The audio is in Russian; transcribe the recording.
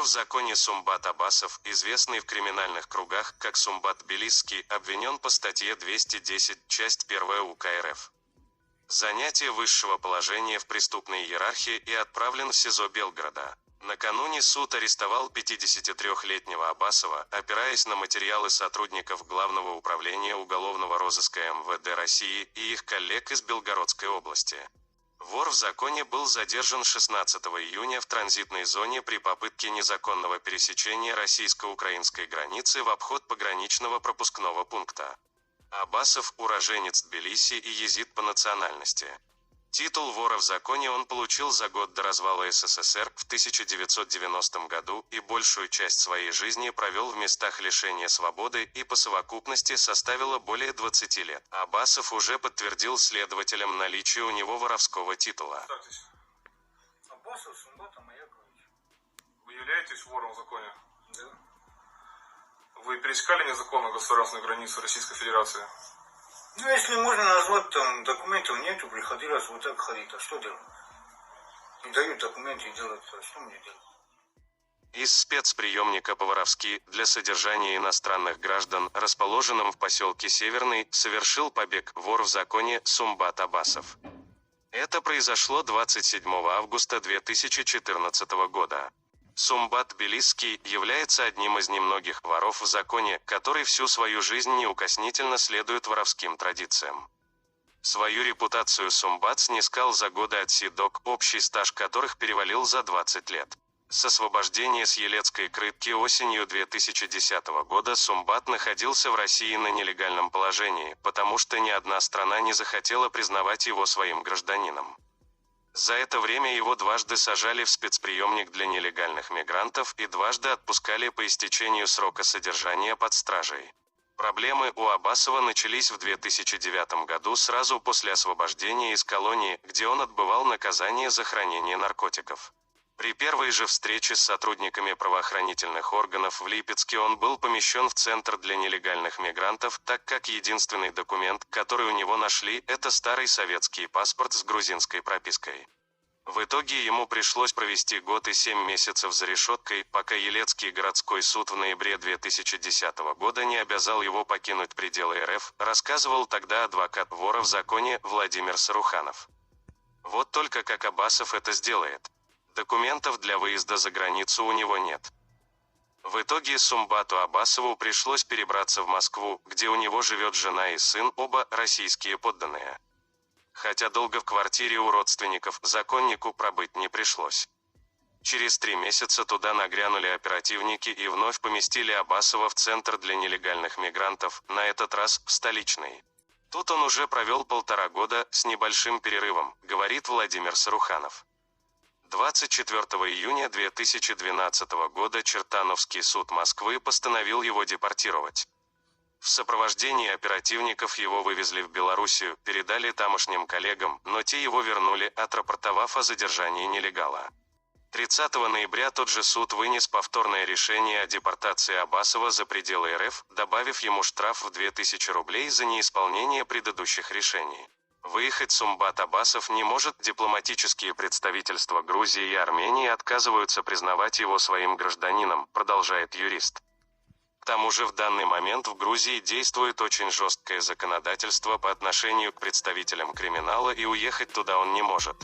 в законе Сумбат Аббасов, известный в криминальных кругах как Сумбат Тбилисский, обвинен по статье 210, часть 1 УК РФ. Занятие высшего положения в преступной иерархии и отправлен в СИЗО Белгорода. Накануне суд арестовал 53-летнего Аббасова, опираясь на материалы сотрудников Главного управления уголовного розыска МВД России и их коллег из Белгородской области. Вор в законе был задержан 16 июня в транзитной зоне при попытке незаконного пересечения российско-украинской границы в обход пограничного пропускного пункта. Аббасов – уроженец Тбилиси и езид по национальности. Титул вора в законе он получил за год до развала СССР в 1990 году и большую часть своей жизни провел в местах лишения свободы и по совокупности составило более 20 лет. Аббасов уже подтвердил следователям наличие у него воровского титула. Аббасов Сумбат Амаякович. Вы являетесь вором в законе? Да. Вы пересекали незаконно государственную границу Российской Федерации? Ну, если можно назвать, там документов нету, приходилось вот так ходить. А что делать? Не дают документы делать, а что мне делать? Из спецприемника по-воровски для содержания иностранных граждан, расположенном в поселке Северный, совершил побег вор в законе Сумбат Аббасов. Это произошло 27 августа 2014 года. Сумбат Тбилисский является одним из немногих воров в законе, который всю свою жизнь неукоснительно следует воровским традициям. Свою репутацию Сумбат снискал за годы от СИДОК, общий стаж которых перевалил за 20 лет. С освобождения с Елецкой крытки осенью 2010 года Сумбат находился в России на нелегальном положении, потому что ни одна страна не захотела признавать его своим гражданином. За это время его дважды сажали в спецприемник для нелегальных мигрантов и дважды отпускали по истечению срока содержания под стражей. Проблемы у Аббасова начались в 2009 году сразу после освобождения из колонии, где он отбывал наказание за хранение наркотиков. При первой же встрече с сотрудниками правоохранительных органов в Липецке он был помещен в Центр для нелегальных мигрантов, так как единственный документ, который у него нашли, это старый советский паспорт с грузинской пропиской. В итоге ему пришлось провести год и 7 месяцев за решеткой, пока Елецкий городской суд в ноябре 2010 года не обязал его покинуть пределы РФ, рассказывал тогда адвокат вора в законе Владимир Саруханов. Вот только как Аббасов это сделает? Документов для выезда за границу у него нет. В итоге Сумбату Аббасову пришлось перебраться в Москву, где у него живет жена и сын, оба российские подданные. Хотя долго в квартире у родственников законнику пробыть не пришлось. Через 3 месяца туда нагрянули оперативники и вновь поместили Аббасова в Центр для нелегальных мигрантов, на этот раз в столичный. Тут он уже провел 1,5 года, с небольшим перерывом, говорит Владимир Саруханов. 24 июня 2012 года Чертановский суд Москвы постановил его депортировать. В сопровождении оперативников его вывезли в Белоруссию, передали тамошним коллегам, но те его вернули, отрапортовав о задержании нелегала. 30 ноября тот же суд вынес повторное решение о депортации Аббасова за пределы РФ, добавив ему штраф в 2000 рублей за неисполнение предыдущих решений. Выехать Сумбат Аббасов не может, дипломатические представительства Грузии и Армении отказываются признавать его своим гражданином, продолжает юрист. К тому же в данный момент в Грузии действует очень жесткое законодательство по отношению к представителям криминала, и уехать туда он не может.